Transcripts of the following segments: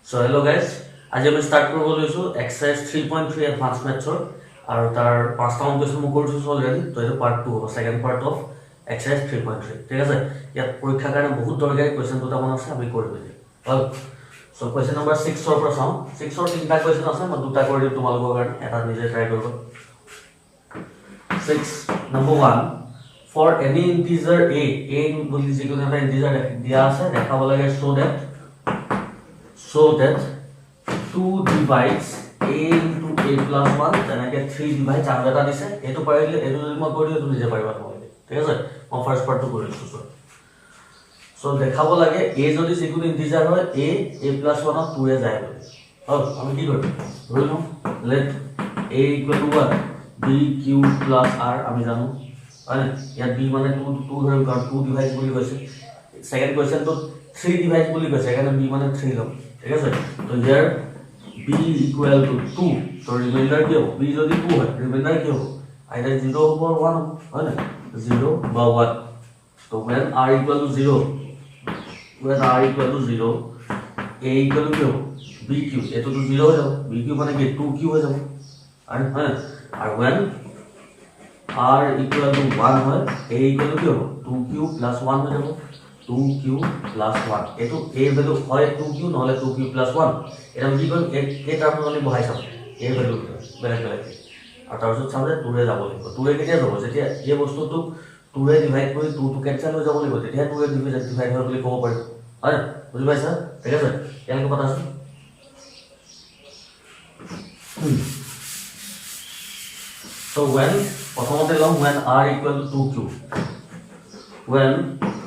So hello guys, আজি আমি start কৰিব লৈছো এক্সাৰসাইজ 3.3 এডভান্স মেথছৰ আৰু তাৰ পাঁচটা মান কোৱেশ্চন মই কৰি দিছো অলৰেডি তো এটা পাৰ্ট 2 হ'ব সেকেন্ড পাৰ্ট অফ এক্সাৰসাইজ 3.3 ঠিক আছে ইয়াত পৰীক্ষাৰ কাৰণে বহুত দৰকাৰী কোৱেশ্চন দুটা মান আছে আমি কৰিব দিম হল সো কোৱেশ্চন নম্বৰ 6 ৰ পৰা চাও 6 ৰ তিনটা কোৱেশ্চন আছে মই দুটা কৰি দিম তোমালোকৰ কাৰণে এটা নিজে ট্ৰাই কৰিব 6 number 1 for any integer a বুলি যিকোনো এটা integer দিয়া আছে দেখাব লাগে so that 2 divides a into a plus 1 তেনেকে 3 divides আৰু এটা দিছে এটো পাৰিলে এটো যদি মই কৰি দিও তুমি নিজে পাৰিবা তোমালোকে ঠিক আছে মই ফাৰ্স্ট পাৰ্টটো কৰি দিছো সো দেখাব লাগে a যদি যিকোনো ইন্টিজাৰ হয় a plus 1 ত 2 এ যায় বুলি হল আমি কি কৰিম ধৰি লও let a equal to 1 b q plus r আমি জানো মানে ইয়াত b মানে 2 ধৰিম কাৰণ 2 ডিভাইড বুলি কৈছে সেকেন্ড কোৱেশ্চন তো 3 ডিভাইড বুলি কৈছে কাৰণ b মানে 3 লম ঠিক আছে তো ইয়াৰ b equal to 2 তো ৰিমাইন্ডাৰ কি হ'ব b যদি 2 হয় ৰিমাইন্ডাৰ কি হ'ব আইদাৰ 0 হ'ব অৰ 1 হয় না 0 বা 1 তো when r equal to 0 when r equal to 0 a equal to কি হ'ব bq এটো তো 0 হৈ যাব bq মানে কি 2q হৈ যাব আৰু হয় আর when r equal to 1 হয় a equal to কি হ'ব 2q plus 1 হৈ যাব 2q plus 1 এটো a ভ্যালু হয় 2q নহলে 2q plus 1 এটা আমি কি কৰিম এই টাৰ্ম মানে বহাই চাম a ভ্যালু বেলেগ বেলেগ আৰু তাৰ পিছত চাম যে 2 এ যাব লাগিব 2 এ কেতিয়া যাব যেতিয়া এই বস্তুটো 2 এ ডিভাইড কৰি 2 টো ক্যান্সেল হৈ যাব লাগিব তেতিয়া 2 এ ডিভাইড হয় বুলি ক'ব পাৰি হয় বুজি পাইছা ঠিক আছে ইয়ালৈকে কথা আছে So when প্রথমতে লম when r equal to 2q when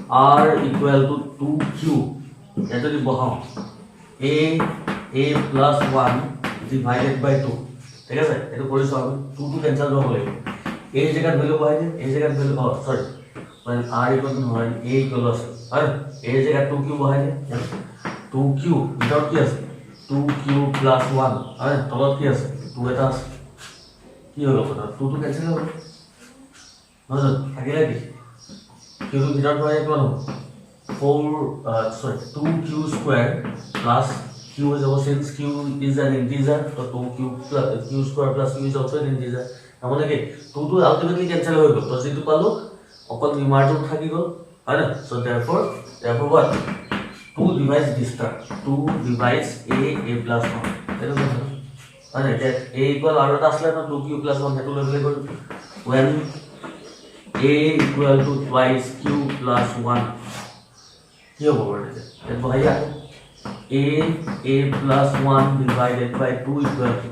r equal to 2q এটা দি বহাও a plus 1 divided by 2 ঠিক আছে এটা কৰিছো আমি 2 টো ক্যান্সেল হ'ব লাগিব a জায়গাত ভ্যালু বহাই দে a জায়গাত value sorry when r equal to হয় a equal to আছে আর a জায়গাত 2q বহাই দে 2q ভিতৰত কি আছে 2q plus 1 আর তলত কি আছে 2 এটা আছে কি হলো কথা 2 টো ক্যান্সেল হবে নজর থাকিলে কি q টো ভিতৰত হয় কিমান হ'ব 2q square plus q is also since q is an integer so 2q plus q square plus q is also an integer মানে কি 2 টো আলটিমেটলি ক্যান্সেল হৈ গ'ল তো যেটো পালো অকল নিমাৰটো থাকি গ'ল হয় না so therefore what 2 divides this term 2 divides a plus 1 এটা কথা মানে that a equal আর এটা আসলে না 2q plus 1 হেতু লেভেলে করি when a equal to twice q plus 1 কি হবে বলতে এর ভাইয়া a plus 1 divided by 2 equal to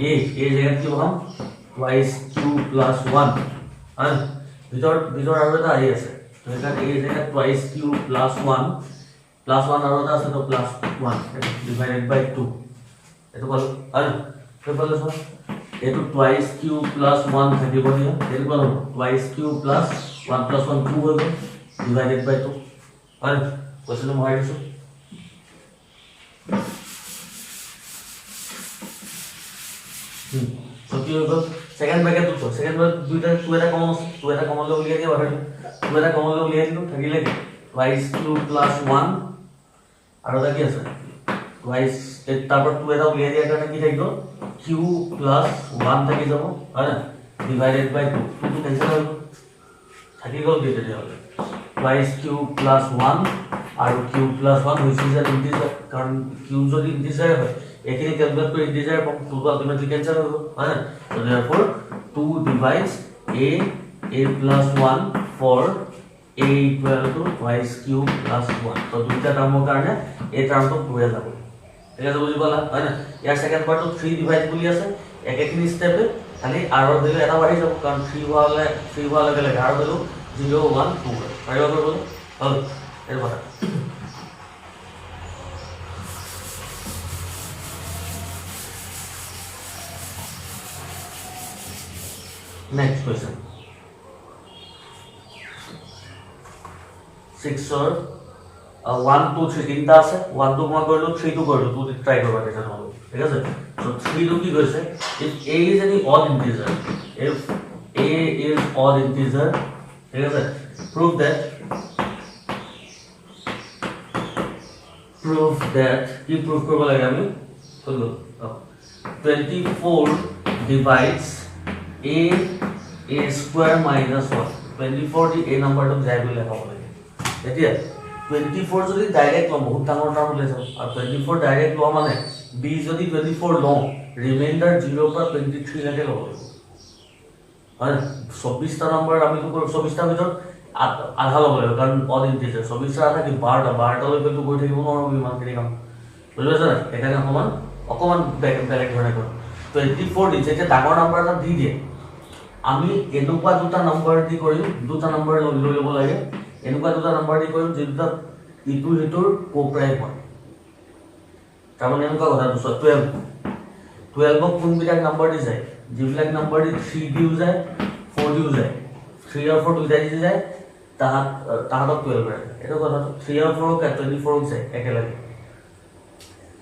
a জায়গা কি বহাম twice q plus 1 আর ভিতর আর এটা আই আছে তো এটা a জায়গা twice q plus 1 আর এটা আছে তো plus 1 divided by 2 এটা বল আর বলো স্যার এটো twice q plus 1 থাকিব দিয়া এটো বলো twice q plus 1 plus 1 2 হবে divided by 2 আর কোশ্চেন মই দিছো সো কি হবে সেকেন্ড ব্র্যাকেট তো সেকেন্ড ব্র্যাকেট দুইটা 2 এটা কমন লও লিয়ে দিয়া বাকি 2 এটা কমন লও লিয়ে দিলো থাকিলে কি twice q plus 1 আর ওটা কি আছে twice তারপর 2 এটা লিয়ে দিয়া কারণে কি থাকলো q plus 1 থাকি যাব হয় না ডিভাইডেড বাই 2 2 টো ক্যান্সেল হবে থাকি গল দিতে হবে twice q plus 1 আর q plus 1 which is an integer কারণ q যদি ইন্টিজার হয় এখানে ক্যালকুলেট করে ইন্টিজার এবং 2 টো আলটিমেটলি ক্যান্সেল হবে হয় না so therefore 2 divides a plus 1 for a equal to twice q plus 1 তো দুইটা টার্মের কারণে এই টার্মটো 2 এ যাব ঠিক আছে বুঝি পালা হয় না ইয়ার সেকেন্ড পার্ট 3 ডিভাইড বলি আছে একখিনি স্টেপে খালি আর এর ভ্যালু এটা বাঢ়ি যাব কারণ 3 হওয়ার লগে আর ভ্যালু 0 1 2 পাইবা করব হল এর কথা নেক্সট কোশ্চেন 6 or 1 2 3 তিনটা আছে 1 2 মই কৰিলো 3 2 কৰিলো 2 ট্ৰাই কৰবা দেখা নহলো ঠিক আছে সো 3 টো কি কৈছে if a is any odd integer if a is odd integer ঠিক আছে prove that prove that কি prove কৰিব লাগে আমি কলো 24 divides a square minus 1 24 the a নাম্বাৰটো যাই বুলি লেখাব লাগে এতিয়া 24 যদি ডাইৰেক্ট লম বহুত ডাঙৰ টাৰ্ম লৈ যাব আৰু 24 ডাইৰেক্ট লোৱা মানে b যদি 24 লম ৰিমাইন্ডাৰ 0 পৰা 23 লৈকে ল'ব লাগিব হয় 24 টা নাম্বাৰ আমি তো 24 টা ভিতৰত আধা ল'ব লাগিব কাৰণ অড ইন্টিজাৰ 24 টা আধা কি 12 লৈকে তো গৈ থাকিব নোৱাৰো ইমান খিনি কাম বুজিছা না এখানে অকমান বেলেগ ধৰণে কৰোঁ 24 দি যেতিয়া ডাঙৰ নাম্বাৰ এটা দি দিয়ে আমি এনেকুৱা দুটা নাম্বাৰ দি কৰিম দুটা নাম্বাৰ লৈ ল'ব লাগে এনেকুৱা দুটা নাম্বাৰ দি কৰিম যে দুটা ইটো হিটোৰ কোপ্ৰাইম হয় তাৰমানে এনেকুৱা কথা 12 কোনবিলাক নাম্বাৰ দি যায় যিবিলাক নাম্বাৰ দি 3 দিও যায় 4 দিও যায় 3 আৰু 4 দুইটা দি যায় তাহাঁতক 12 হয় এটা কথা 3 আৰু 4 ক 24 যায় একেলগে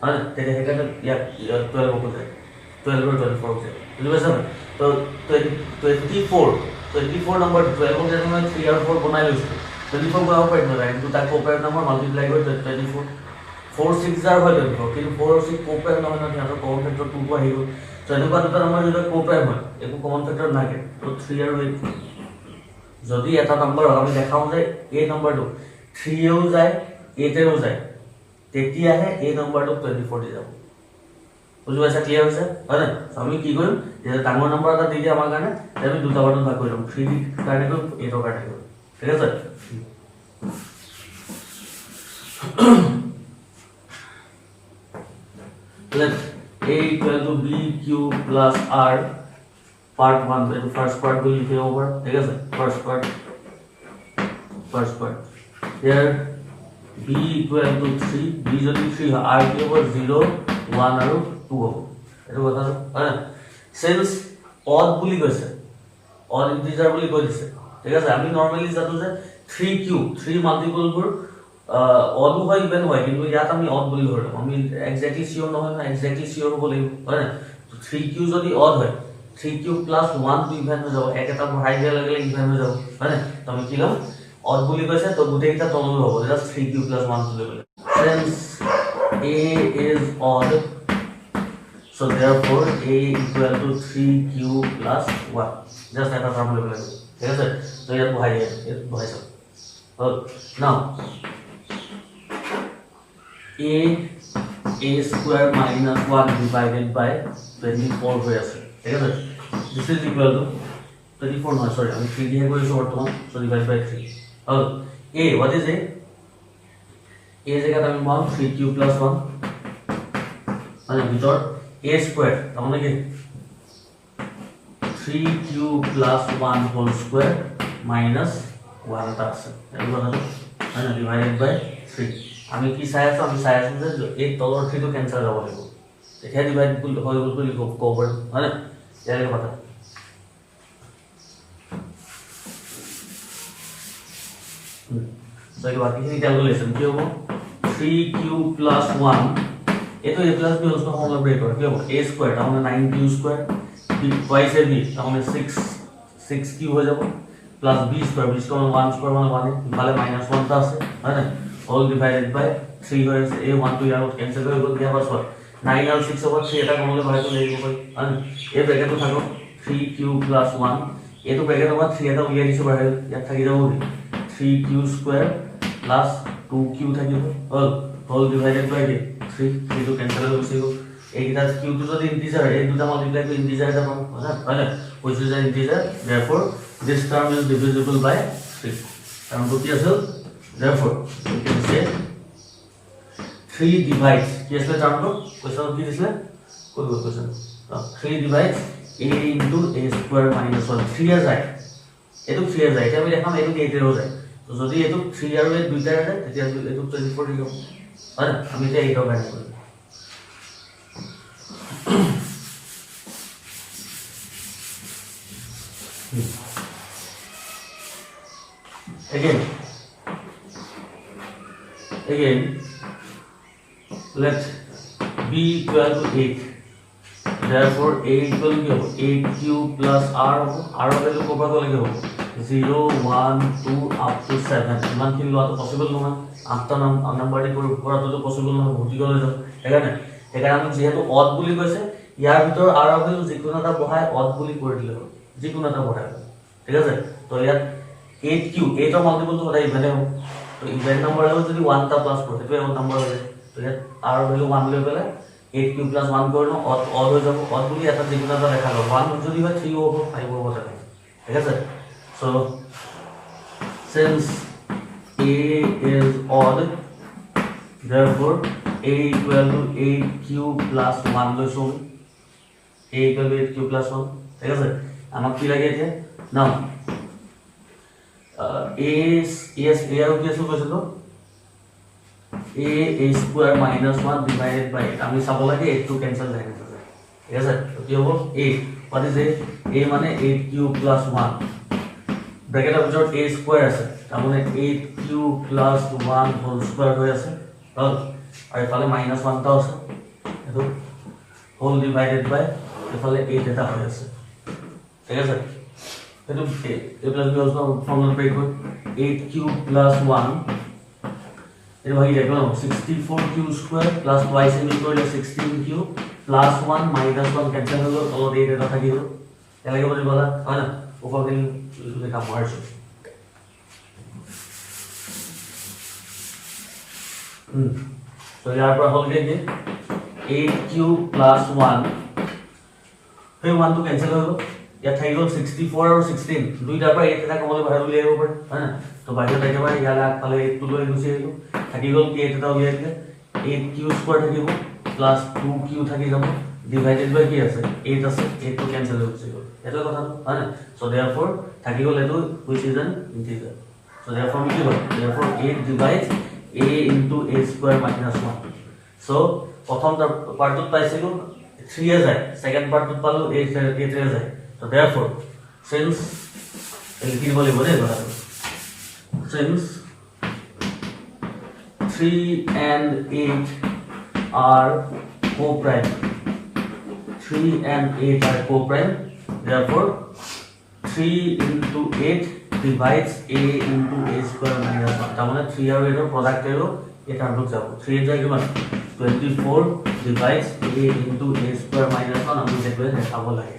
হয় তেতিয়া সেইকাৰণে ইয়াক 12 ক যায় 12 আৰু 24 যায় বুজি পাইছা তো 24 নাম্বাৰ 12 ক যেনে 3 আৰু 4 বনাই লৈছো 24 বনাব পাৰিম না কিন্তু তাক কোপ্ৰাইম নাম্বাৰ মাল্টিপ্লাই কৰি 24 4 6 জাৰ হয় 24 কিন্তু 4 আৰু 6 কোপ্ৰাইম নহয় না সিহঁতৰ কমন ফেক্টৰ 2 ক আহিব তো এনেকুৱা দুটা নাম্বাৰ যদি কোপ্ৰাইম হয় একো কমন ফেক্টৰ নাকে তো 3 আৰু 8 যদি এটা নাম্বাৰ আমি দেখাও যে এই নাম্বাৰটো 3 এও যায় 8 এও যায় তেতিয়াহে এই নাম্বাৰটো 24 দি যাব বুজি পাইছা ক্লিয়াৰ হৈছে হয় না আমি কি কৰিম যে ডাঙৰ নাম্বাৰ এটা দি দিয়ে আমাৰ কাৰণে আমি দুটা বাৰত ভাগ কৰি ল'ম 3 কাৰণে কৰিম 8 ৰ কাৰণে কৰিম ঠিক আছে let a equal to b cube plus r part 1 the first part will be over ঠিক আছে first part here b equal to 3 b যদি 3 হয় r কি হ'ব 0 1 আৰু 2 হ'ব এটো কথা হয় since odd বুলি কৈছে odd integer বুলি কৈ দিছে ঠিক আছে আমি নরমালি জানো যে 3 কিউব 3 মাল্টিপল বোৰ odd হয় ইভেন হয় কিন্তু ইয়াত আমি odd বুলি ধৰিম আমি এক্স্যাক্টলি শিওর নহয় না এক্স্যাক্টলি শিওর হ'ব লাগিব হয় তো 3 কিউব যদি odd হয় 3 কিউব প্লাস 1 2 ইভেন হৈ যাব একটা বঢ়াই দিয়া লাগলে ইভেন হৈ যাব হয় তো আমি কি লম odd বুলি কৈছে তো গুটেইটা তললৈ হ'ব just 3 cube plus 1 to level since a is odd so therefore a equal to 3 cube plus 1 just that term level ঠিক আছে তো ইয়াত বহাই সব now a square minus 1 divided by 24 হৈ আছে ঠিক আছে this is equal to 24 no sorry আমি 3 দিয়ে কৰিছো বৰ্তমান so divided by 3 a what is a জায়গাত আমি পাম 3 cube plus 1 মানে ভিতর a square তাহলে কি 3 cube plus 1 whole square minus 1 টা আছে এগুলো মানে divided by 3 আমি কি চাই আছো আমি চাই আছো যে এই তলৰ 3 টো ক্যান্সেল যাব লাগিব এতিয়া ডিভাইড হৈ গ'ল বুলি ক'ব পাৰি মানে ইয়াৰ কথা so এই বাকিখিনি ক্যালকুলেশন কি হ'ব 3 cube plus 1 এটো a plus b whole square formula break করে কি হবে a স্কয়ার তাহলে 9q square b twice ab তাহলে 6 কিউব হয়ে যাব plus b square b square 1 square মানে 1 তাহলে -1 টা আছে হয় না all divided by 3 হয়ে আছে a 1 2 ইয়ার ক্যান্সেল হয়ে গেল দেওয়ার পর 9 আর 6 ওভার 3 এটা কমলে বাইরে চলে যাব আর এই ব্র্যাকেটে থাকো 3 কিউব প্লাস 1 এটো ব্র্যাকেট ওভার 3 এটা উলিয়াই দিছো বাইরে ইয়াত থাকি যাব 3q স্কয়ার প্লাস 2q থাকিব all divided by 3 এই তো ক্যান্সেল হয়ে গেছে এইটা q তো যদি ইন্টিজার এই দুটা মাল্টিপ্লাই করে ইন্টিজার এটা পাবো মানে which is an integer therefore this term is divisible by 3 কারণ তো কি আছে therefore we can say 3 divides কি আছে জানতো কোশ্চেন কি দিছিল কোন question 3 divides a into a square minus 1 3 এর যায় এটো 3 এর যায় এটা আমি দেখাম এটো 8 এর যায় তো যদি এটো 3 আর 8 দুইটা আছে তেতিয়া এটো 24 দিব আর আমি এটা 8 বানাই করি again let b equal to 8 therefore a equal to 8q plus r r value को पता लगे हो 0 1 2 up to 7 ইমানখিনি লোৱাটো পসিবল নহয় 8টা নাম্বাৰ দি কৰাটো পসিবল নহয় ভৰ্তি কৰি যাব সেইকাৰণে আমি যেহেতু অড বুলি কৈছে ইয়াৰ ভিতৰ আৰ ভ্যালু যিকোনো এটা বহাই অড বুলি কৰি দিলে হ'ল যিকোনো এটা বহাই ঠিক আছে তো ইয়াত 8q 8 ৰ মাল্টিপল তো সদায় ইভেন হ'ব তো ইভেন নম্বৰ হ'ল যদি 1 টা প্লাস কৰে সেইটো এটা নম্বৰ হয় তো ইয়াত আৰ ভ্যালু 1 লৈ পেলাই 8q + 1 কৰিলো অড হৈ যাব অড বুলি এটা যিকোনো এটা দেখা গ'ল 1 যদি হয় 3 হ'ব 5 হ'ব তাকে ঠিক আছে so since a is odd therefore a equal to 8q + 1 লৈছো a equal to 8q + 1 ঠিক আছে আমাক কি লাগে এতিয়া নাও a আৰু কি আছে কৈছিলো a square minus 1 divided by 8 আমি চাব লাগে 8 to cancel যায় ঠিক আছে কি হ'ব 8 what is a মানে 8q + 1 ব্র্যাকেট অফ জট a square আছে তাহলে 8q + 1 হোল স্কয়ার হৈ আছে হল আৰু এফালে -1 টা আছে এটো হোল ডিভাইডেড বাই এফালে 8 এটা হৈ আছে ঠিক আছে এটো a plus b also formula প্রয়োগ করি 8q + 1 এর ভাগি দেখো 64q square plus twice in করলে 16q প্লাস 1 মাইনাস 1 ক্যান্সেল হলো তলো 8 এটা থাকি গেল এলাকে বলি বলা হয় না উপর দিন লেখা মারছো তো ইয়ার পর হল কি 8q + 1 এই 1 তো ক্যান্সেল হলো या থাকি গল 64 আৰু 16 দুইটাৰ পৰা 8 এটা কমলে বাহিৰ উলিয়াই আহিব পাৰে হয় না তো বাহিৰত আহিবা ইয়ালা ফালে 8 টো লৈ গুছি আহিলো থাকি গল কি 8 এটা উলিয়াই দিলে 8q স্কয়ার থাকিব প্লাস 2q থাকি যাব ডিভাইডেড বাই কি আছে 8 আছে 8 টো ক্যান্সেল হৈ গুছি গল এটা কথা হয় না সো देयरफॉर থাকি গল এটো which is an integer so therefore কি হয় therefore 8 divides a * a square - 1 so প্রথম পার্টত পাইছিলো 3 এ যায় সেকেন্ড পার্টত পালো 8 এ যায় so therefore since since 3 and 8 are co-prime 3 and 8 are co-prime therefore 3 into 8 divides a into a square minus 1 তার মানে 3 আর 8 এর প্রোডাক্ট এর এটা আমরা যাব 3 এর জায়গায় মানে 24 divides a into a square minus 1 আমরা দেখবে দেখাবো লাগে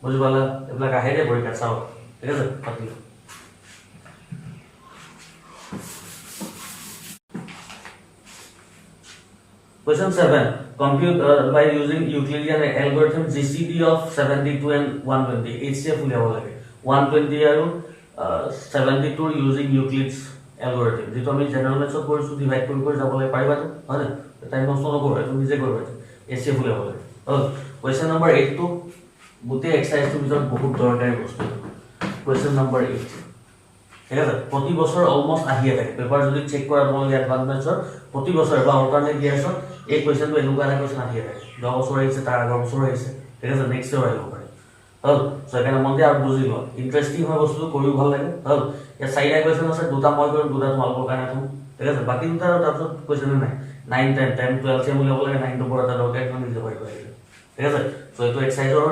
বুঝি বলা এবলা কাহে দে পরীক্ষা চাও ঠিক আছে পাতি Question 7 compute by using Euclidean algorithm GCD of 72 and 120 HCF উলিয়াব লাগে 120 আৰু 72 using Euclid's algorithm যেটো আমি জেনাৰেল মেথড কৰিছো ডিভাইড কৰি যাব লাগে পাৰিবা হয় না টাইম নষ্ট নকৰো তুমি নিজে কৰিবা HCF উলিয়াব লাগে question number 8 to বুতে এক্সাৰসাইজ টু ভিতৰত বহুত দৰকাৰী বস্তু কোৱেশ্চন নম্বৰ 8 ঠিক আছে প্ৰতি বছৰ অলমোস্ট আহিয়ে থাকে পেপাৰ যদি চেক কৰা তোমালোকে এডভান্স মেথছৰ প্ৰতি বছৰ বা অল্টাৰনেট ইয়াৰ্ছত এই কোৱেশ্চনটো এনেকুৱা এটা কোৱেশ্চন আহিয়ে থাকে যোৱা বছৰ আহিছে তাৰ আগৰ বছৰ আহিছে ঠিক আছে নেক্সট ইয়াৰ আহিব পাৰে হল সো এখানে মন দিয়ে আৰু বুজি লোৱা ইন্টাৰেষ্টিং হয় বস্তুটো কৰিও ভাল লাগে হল এই চাৰিটা কোৱেশ্চন আছে দুটা মই কৰিম দুটা তোমালোকৰ কাৰণে থম ঠিক আছে বাকি দুটা আৰু তাৰপিছত কোৱেশ্চন নাই 9 10 10 12 সে মূল্য লাগে 9 টো পৰা এটা দৰকাৰ একদম নিজে পাৰিব ঠিক আছে সো এটো এক্সাৰসাইজৰ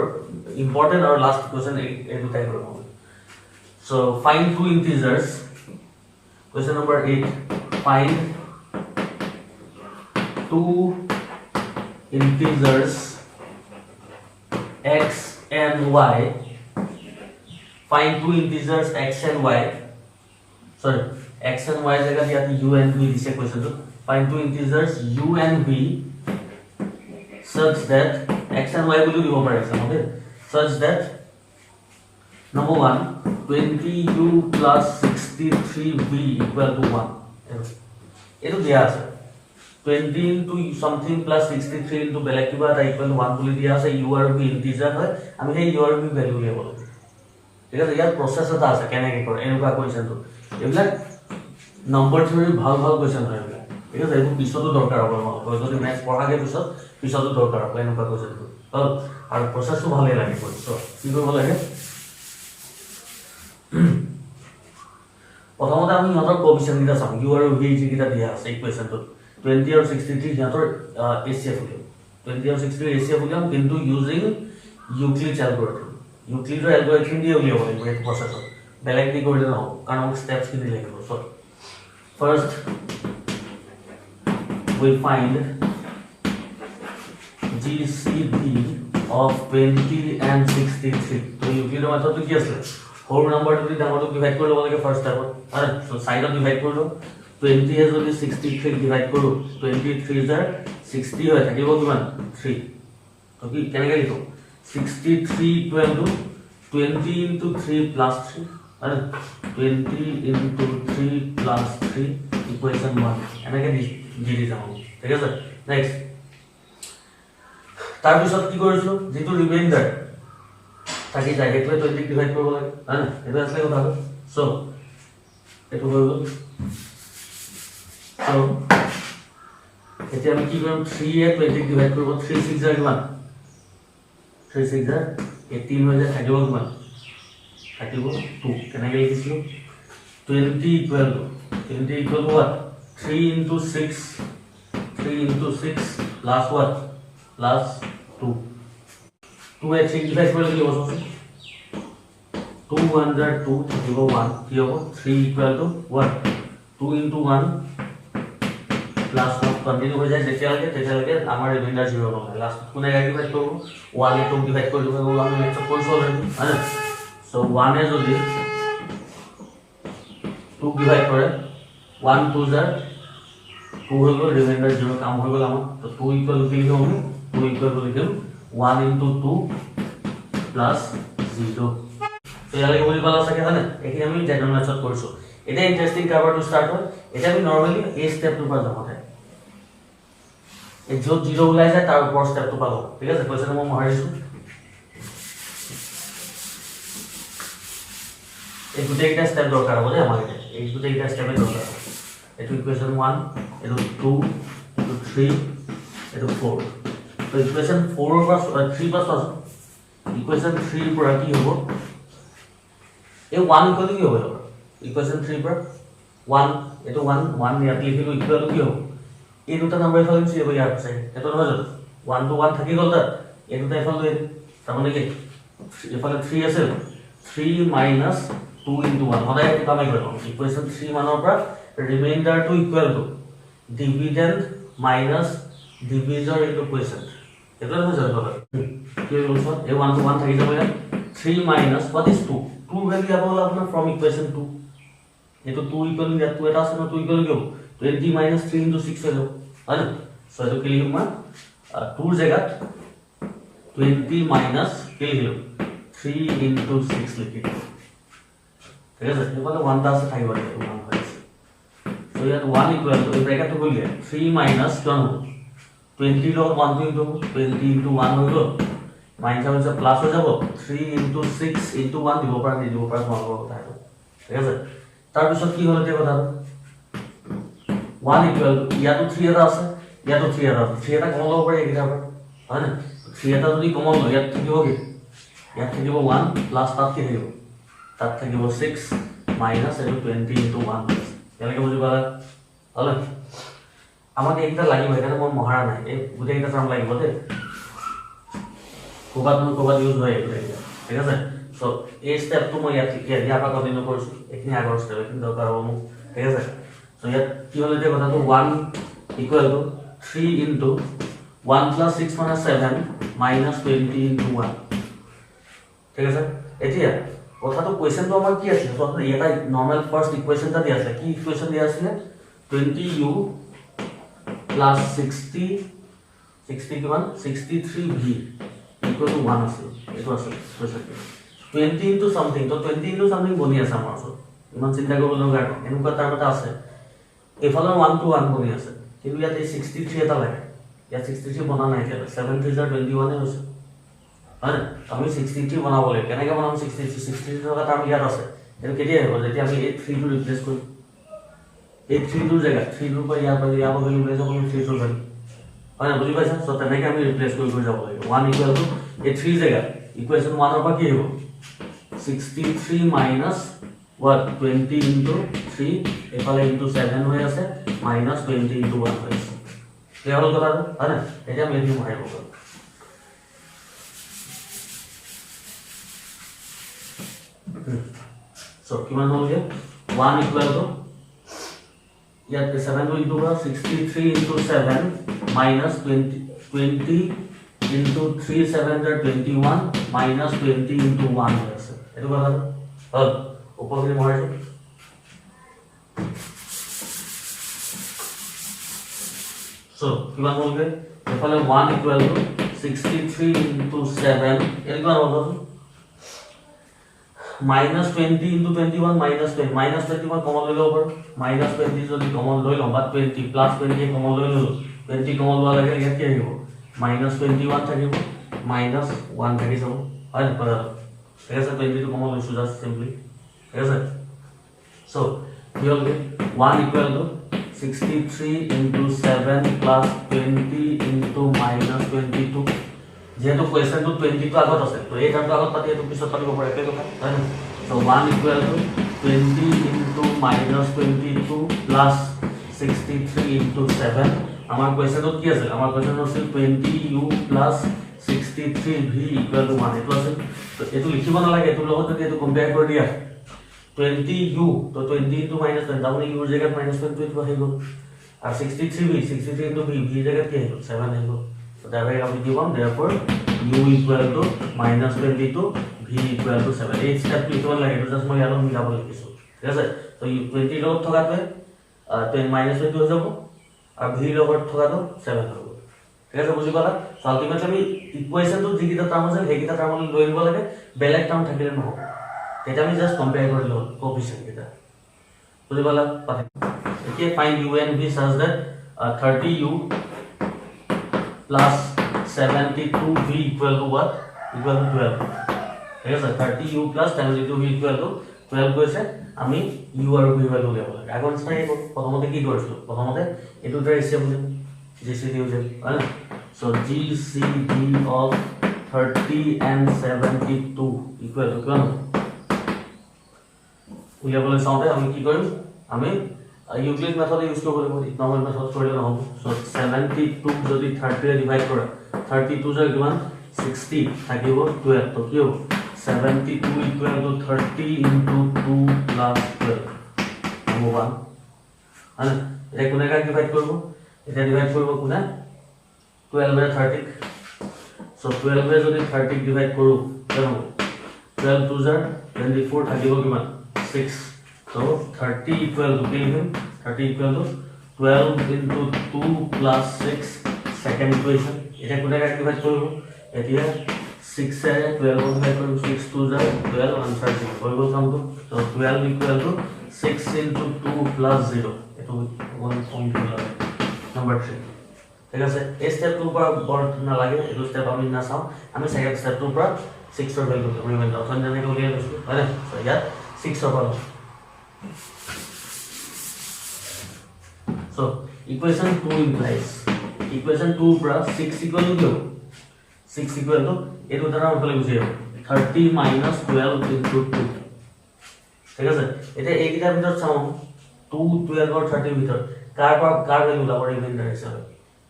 ইম্পৰ্টেন্ট আৰু লাষ্ট কোৱেশ্চন এই দুটাই কৰিব so find two integers question number 8 find two integers x and y find two integers x and y sorry x and y জায়গা দিয়াতে u and v দিছে কোৱেশ্চনটো find two integers u and v such that x and y will দিব পাৰে okay such that number 1 20u plus 63v equal to 1 এটো দিয়া আছে 20 into something plus 63 into বেলেগ কিবা এটা equal to 1 বুলি দিয়া আছে u আৰু v ইন্টিজাৰ হয় আমি এই u আৰু v ভ্যালু লিয়াব লাগে ঠিক আছে ইয়াৰ প্ৰসেস এটা আছে কেনেকৈ কৰে এনেকুৱা কোৱেশ্চনটো এইবিলাক নম্বৰ থিওৰি ভাল ভাল কোৱেশ্চন হয় এইবিলাক ঠিক আছে এইটো পিছতো দৰকাৰ হ'ব আমাক যদি ম্যাথ পঢ়াগে পিছতো দৰকাৰ হ'ব এনেকুৱা কোৱেশ্চনটো হল আৰু প্ৰসেসটো ভালে লাগে সো কি কৰিব লাগে প্ৰথমতে আমি ইহঁতৰ কোএফিচিয়েন্ট কিটা চাম u আৰু v কিটা দিয়া আছে ইকুৱেশনটো 20 আৰু 63 ইহঁতৰ HCF উলিয়াম 20 আৰু 63 HCF উলিয়াম কিন্তু using Euclid's algorithm Euclid's algorithm দিয়ে উলিয়াব লাগিব এই প্ৰসেসত বেলেগ দি কৰিলে নহ'ব কাৰণ আমাক ষ্টেপছ খিনি লাগিব so first we find GCD of 20 and 63 তো ইউক্লিডৰ মেথডটো কি আছে হোল নাম্বাৰটো দি ডাঙৰটো ডিভাইড কৰি ল'ব লাগে ফাৰ্ষ্ট স্টেপত আৰু সো সাইডত ডিভাইড কৰি লও 20 এ যদি 63 ডিভাইড কৰো 23 জাৰ 60 হয় থাকিব কিমান 3 তো কি কেনেকৈ লিখো 63 equal to 20 into 3 plus 3 and 20 into 3 plus 3 equation 1 এনেকৈ দি যাম ঠিক আছে নেক্সট তাৰ পিছত কি কৰিছো যেটো ৰিমাইন্ডাৰ থাকি যায় সেইটো 20 ডিভাইড কৰিব লাগে হয় না এটা আছে কথা সো এটো হৈ গ'ল সো এতিয়া আমি কি কৰিম 3 এ 20 ডিভাইড কৰিব 3 6 জাৰ কিমান 3 6 জাৰ 18 হৈ যায় থাকিব কিমান থাকিব 2 কেনেকৈ লিখিছো 20 equal to what 3 into 6 plus what plus 2 2 A 6 divide কৰি লিখিব সো 2 under 2 থাকিব 1 কি হ'ব 3 equal to what 2 into 1 plus 1 continue হৈ যায় তেতিয়ালৈকে আমাৰ ৰিমাইন্ডাৰ 0 নহয় লাষ্ট কোনে ডিভাইড কৰিব 1 এ 2 ডিভাইড কৰি দিব আমি মেথড কৰিছো অলৰেডি হয় না সো 1 এ যদি 2 ডিভাইড কৰে 1 2 জাৰ 2 হৈ গ'ল ৰিমাইন্ডাৰ 0 কাম হৈ গ'ল আমাৰ তো 2 ইকুৱেল টু লিখিম আমি 2 ইকুৱেল টু লিখিম 1 into 2 plus 0 তো ইয়ালৈকে বুজি পালা চাগে হয়নে এইখিনি আমি জেনাৰেল মেথড কৰিছো এটা ইন্টাৰেষ্টিং কাভাৰটো ষ্টাৰ্ট হয় এটা আমি নৰমালি এই ষ্টেপটোৰ পৰা যাম এই য'ত 0 ওলাই যায় তাৰ ওপৰ ষ্টেপটো পাব ঠিক আছে কোৱেশ্চন মই মহাৰিছো এই গোটেইটা ষ্টেপ দৰকাৰ হ'ব যে আমাক এই গোটেইটা ষ্টেপে দৰকাৰ এটো ইকুৱেশ্যন 1 এটো 2 এটো 3 এটো 4 তো ইকুৱেশ্যন 4 ৰ পৰা 3 পৰা আছে ইকুৱেশ্যন 3 ৰ পৰা কি হ'ব এই 1 ইকুৱেল কি হ'ব ইকুৱেশ্যন 3 পৰা 1 এটো 1 ইয়াত লিখিলো ইকুৱেল কি হ'ব এই দুটা নাম্বাৰ ইফালে গুচি যাব ইয়াৰ পিছে এটো নহয় জানো 1 to 1 থাকি গ'ল তাত এই দুটা ইফালে তাৰমানে কি ইফালে 3 আছে 3 minus 2 into 1 সদায় এটা কামে কৰিব ইকুৱেশ্যন 3 মানৰ পৰা remainder to equal to dividend minus divisor into কোৱেশ্যন এটা নহয় জানো কথা কি হ'ল সব এই 1 to 1 থাকি যাব 3 minus what is 2 2 value up হল আপোনাৰ ফ্ৰম ইকুৱেশ্যন 2 এটো 2 ইকুৱেল ইয়াত 2 এটা আছে ন 2 ইকুৱেল কি হ'ব 20 minus 3 into 6 হৈ যাব হয় না সো এটো কি লিখিম মই 2 ৰ জায়গাত 20 minus কি লিখিম 3 into 6 লিখিম ঠিক আছে এফালে 1 টা আছে থাকিব লাগে 1 হৈছে সো ইয়াত 1 ইকুৱেল টু ব্ৰেকেট হৈ গ'ল 3 minus কিমান হ'ব 20 লগ 1 into 20 into 1 হৈ গ'ল মাইনাস হৈছে প্লাস হৈ যাব 3 into 6 into 1 দিব পৰা নিদিব পৰা তোমালোকৰ কথা আছে ঠিক আছে তাৰ পিছত কি হ'ল এতিয়া কথা 1 ইকুৱেল টু ইয়াতো 3 এটা আছে ইয়াতো 3 এটা আছে 3 এটা কমন ল'ব পাৰি এইকেইটা পৰা হয় না 3 এটা যদি কমন লয় ইয়াত থাকিব কি ইয়াত থাকিব 1 প্লাস তাত কি থাকিব তাত থাকিব 6 মাইনাস এটো 20 into 1 ইয়ালৈকে বুজি পালা হল আমাক এইটা লাগিব এখানে মই মহাৰা নাই এই গোটেইটা টার্ম লাগিব দে কোবাত ইউজ হয় এইটা ঠিক আছে সো এই স্টেপটো মই ইয়াত পৰা কন্টিনিউ কৰিছো এখিনি আগৰ স্টেপ এখিনি দৰকাৰ হ'ব ঠিক আছে সো ইয়াত কি হ'ল এতিয়া কথাটো 1 equal to 3 into 1 plus 6 minus 7 minus 20 into 1 ঠিক আছে এতিয়া কথাটো কোৱেশ্চনটো আমাৰ কি আছিল সো এটা নরমাল ফার্স্ট ইকুয়েশনটা দিয়া আছে কি ইকুয়েশন দিয়া আছে 20u plus 60 কিমান 63v equal to 1 আছে এটো আছে কোৱেশ্চন 20 into something তো 20 into something বনি আছে আমাৰ ওচৰত ইমান চিন্তা কৰিব লগা নাই এনেকুৱা তাৰ কথা আছে এফালৰ 1 to 1 বনি আছে কিন্তু ইয়াতে 63 এটা লাগে ইয়াত 63 বনা নাই এতিয়া 7 3 21 এ হৈছে হয় আমি 63 বনাব লাগে কেনেকৈ বনাম 63 টকা তাৰ ইয়াত আছে এটো কেতিয়া হ'ব যেতিয়া আমি এই 3 টো ৰিপ্লেস কৰিম এই 3 টোৰ জায়গা 3 টোৰ পৰা ইয়াৰ ভ্যালু লৈ যাব 3 টোৰ ভ্যালু হয় না বুজি পাইছা সো তেনেকৈ আমি ৰিপ্লেস কৰি যাব লাগে 1 ইকুৱেল টু এই 3 জায়গা ইকুৱেশ্যন 1 ৰ পৰা কি হ'ব 63 minus what 20 into 3 এফালে into 7 হৈ আছে minus 20 into 1 হৈ আছে ক্লিয়াৰ হ'ল কথাটো হয় না এতিয়া আমি এটো মাৰিব পাৰোঁ সো কিমান হ'লগে 1 ইকুৱেল টু ইয়াত 7 into 63 into 7 minus 20 into 3 7 21 minus 20 into 1 আছে এটো কথা হল উপৰখিনি মৰাইছো সো কিমান হ'লগে এফালে 1 ইকুৱেল টু 63 ইনটু 7 এটো কিমান হ'ব minus 20 into 21 minus 20 minus 21 common লৈ লব পাৰো minus 20 যদি common লৈ লম বা 20 plus 20 common লৈ ললো 20 common লোৱা লাগে ইয়াত কি আহিব minus 21 থাকিব minus 1 থাকি যাব হয় না পড়া ঠিক আছে 20 টো common লৈছো just simply ঠিক আছে so here will get 1 equal to 63 into 7 plus 20 into minus 22 যেহেতু কোয়েশ্চন তো 20 তো আগত আছে তো এই কামটো আগত পাতি এটো পিছত পাতিব পাৰে একে কথা হয় না so 1 equal to 20 into minus 22 plus 63 into 7 আমাৰ কোয়েশ্চনত কি আছে আমাৰ কোয়েশ্চন আছিল 20u plus 63v equal to 1 এটো আছে তো এটো লিখিব না লাগে এটো লগত যদি এটো কম্পেয়াৰ কৰি দিয়া 20u তো 20 ইনটু মাইনাস 20 তাৰমানে u ৰ জায়গাত মাইনাস 20 টো আহিব আৰু 63v 63 ইনটু v v জায়গাত কি আহিব 7 আহিব so that way we give on therefore u equal to minus 22 v equal to 7 এই step লিখিব লাগে এটো জাস্ট মই ইয়াত মিলাব লিখিছো ঠিক আছে তো 20 লগত থকাতে 10 minus 20 হৈ যাব আৰু v লগত থকাটো 7 হ'ব ঠিক আছে বুজি পালা সো আলটিমেটলি আমি ইকুয়েশনটো যিকিটা টার্ম আছে সেইকিটা টার্ম লৈ নিব লাগে বেলেগ টার্ম থাকিলে নহব এটা আমি জাস্ট কম্পেয়াৰ কৰি লও কোএফিচিয়েন্ট কিটা বুজি পালা পাতে এতিয়া find u and v such that 30u plus 72v equal to what? Equal to 12. ঠিক আছে 30u plus 72v equal to 12 কৈছে আমি u আৰু v ভ্যালু উলিয়াব লাগে আগৰ স্থায়ী প্ৰথমতে কি কৰিছিল প্ৰথমতে এটো ৰেচিপ বুলিম gcd উলিয়াম হয় so gcd of 30 and 72 equal to কিমান উলিয়াবলৈ চাওঁতে আমি কি কৰিম আমি Euclid method use কৰিব লাগিব ইকনমিক মেথড কৰিলে নহব সো 72 যদি 30 ৰে ডিভাইড কৰা 32 জৰ কিমান 60 থাকিব 12 তো কি হ'ব 72 ইকুৱেল টু 30 ইনটু 2 প্লাস 12 হ'ব 1 আনে এটা কোনে কাক ডিভাইড কৰিব এটা ডিভাইড কৰিব কোনে 12 ৰে 30 সো 12 ৰে যদি 30 ডিভাইড কৰো কেনে হ'ব 12 2 জৰ 24 থাকিব কিমান 6 So 30 equal to 30 equal to 12 into 2 plus 6 second equation এটা কোনে কাক ডিভাইড কৰিব এতিয়া 6 এ 12 ডিভাইড কৰিব 6 2 যা 12 আনসার 0 হৈ গল কামটো so 12 equal to 6 into 2 plus 0 এটো 1.2 number 3 ঠিক আছে এই স্টেপটোৰ পৰা বৰ না লাগে এটো স্টেপ আমি না চাও আমি সেকেন্ড স্টেপটোৰ পৰা 6 ৰ ভ্যালু ৰিমাইন্ডাৰ অথন জানে উলিয়াই লৈছো হয় না so ইয়াত 6 ৰ পৰা So equation 2 implies equation 2 pra 6 equal to 6 equal to eto dara utale gusi jabo 30 minus 12 into 2 ঠিক আছে এটা এই কিটাৰ ভিতৰত চাও 2 12 আৰু 30 ভিতৰত কাৰ ভ্যালু লাব ৰিমাইন্ডাৰ হিচাপে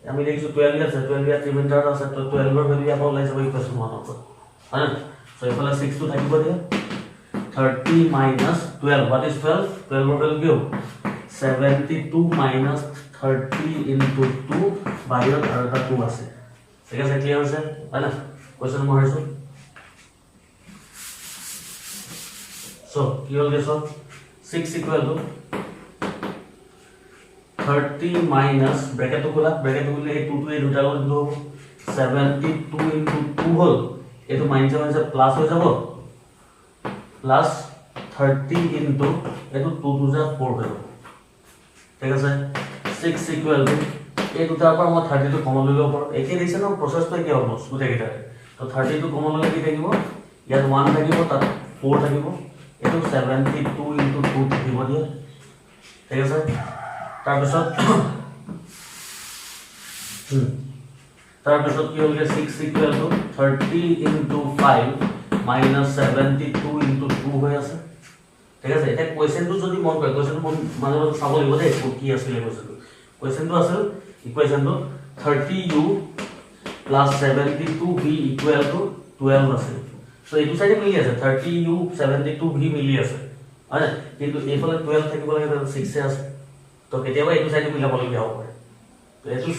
আমি দেখিছো 12 আছে 12 ইয়াত ৰিমাইন্ডাৰ আছে তো 12 ৰ ভ্যালু ইয়াত ওলাই যাব ইকুৱেশ্যন 1 ৰ হয় না সো এফালে 6 টো থাকিব দিয়া 30 minus 12 what is 12 12 ৰ ভ্যালু কি হ'ব 72 minus 30 into 2 বাহিৰত আৰু এটা 2 আছে ঠিক আছে ক্লিয়াৰ হৈছে হয় না কোৱেশ্চন মহাৰছো সো কি হ'ল gas 6 equal to 30 minus bracket খোলা এই 2 এই দুটা লগত দিব 72 into 2 হ'ল এটো মাইনাস প্লাস হৈ যাব প্লাস 30 into এটো 2 2 যা 4 হৈ যাব ঠিক আছে 6 equal to এই দুটাৰ পৰা মই 30 টো কমন লৈ লব পাৰো একে দিছে না প্ৰসেসটো কি হ'ব গুটে কিটা তো 30 টো কমন লৈ কি থাকিব ইয়াত 1 থাকিব তাত 4 থাকিব এটো 72 into 2 থাকিব দিয়া ঠিক আছে তাৰ পিছত কি হ'ল 6 equal to 30 into 5 minus 72 into 2 হৈ আছে ঠিক আছে এটা কোৱেশ্চনটো যদি মন কৰে কোৱেশ্চনটো মানে চাব লাগিব দে কি আছিল কোৱেশ্চনটো আছিল ইকুৱেশ্যনটো 30u plus 72v equal to 12 আছে সো এইটো সাইডে মিলি আছে 30u 72v মিলি আছে হয় কিন্তু এইফালে 12 থাকিব লাগে 6 আছে তো কেতিয়াবা এইটো সাইড মিলাবলগীয়া হ'ব পাৰে তো এইটো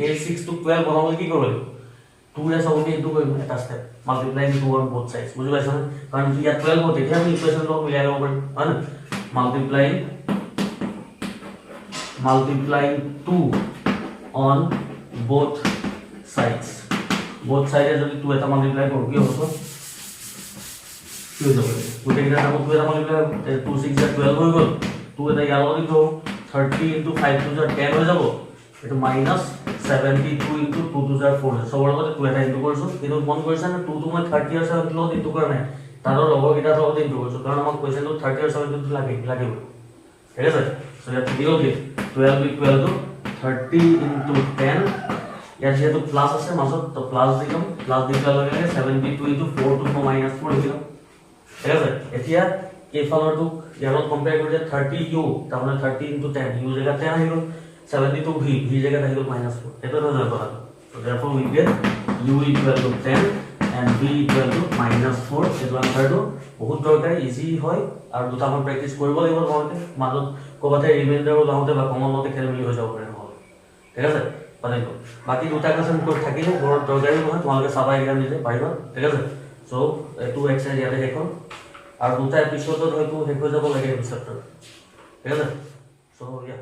a6 to 12 বনাবলৈ কি কৰিব লাগিব 2 ৰে সবকে ইনটু কৰিম এটা step multiply 2 on both sides বুজি পাইছা কাৰণ ইয়াত 12 হ'ব তেতিয়া আমি ইকুৱেশ্যন লগত মিলাই ল'ব পাৰিম হয় না multiplying 2 on both sides যদি 2 এটা মাল্টিপ্লাই কৰো কি হ'ব কি হৈ যাব গোটেইকেইটা নামত 2 এটা মাল্টিপ্লাই 2 6 12 হৈ গ'ল 2 এটা ইয়াৰ লগত দিব 30 into 5 to 10 হৈ যাব এটো মাইনাস 72 into 2 to 4 সবৰ লগত 2 এটা ইনটু কৰিছো কিন্তু মন কৰিছা না 2 to মই 30 আৰু 7 লগত ইনটু কৰা নাই তাৰ লগৰ কিটা লগত ইনটু কৰিছো কাৰণ আমাক কোৱেশ্চনটো 30 আৰু 7 লাগিব ঠিক আছে সো ইয়াত কি হ'ল 12 equal to 30 into 10 ইয়াত যেহেতু প্লাস আছে মাজত তো প্লাস দিম প্লাস দিলে লগে 72 into 4 to minus 4 দিম ঠিক আছে এতিয়া এই ফালৰটো ইয়াৰ কম্পেয়াৰ কৰিলে 30 u তাৰমানে 30 into 10 u জায়গা 10 আহিল 72 v জায়গা আহিল -4 এটা ধৰণৰ কথা so therefore we get u equal to 10 and v equal to -4 এইটো আনসাৰটো বহুত দৰকাৰী ইজি হয় আৰু দুটা মই প্ৰেক্টিস কৰিব লাগিব তোমালোকে মাজত কোবাতে ৰিমাইন্ডাৰ ওলাওতে বা কমন লওঁতে খেলমেলি হৈ যাব পাৰে নহ'লে ঠিক আছে পালেটো বাকি দুটা কোৱেশ্চন কোড থাকিলে বৰ দৰকাৰী নহয় তোমালোকে চাবা এক্সাম দিলে পাৰিবা ঠিক আছে সো এটো এক্সাৰসাইজ ইয়াতে দেখোন আৰু দুটা এপিসোডত হয়তো শেষ হৈ যাব লাগে এই চেপ্টাৰ ঠিক আছে সো ইয়া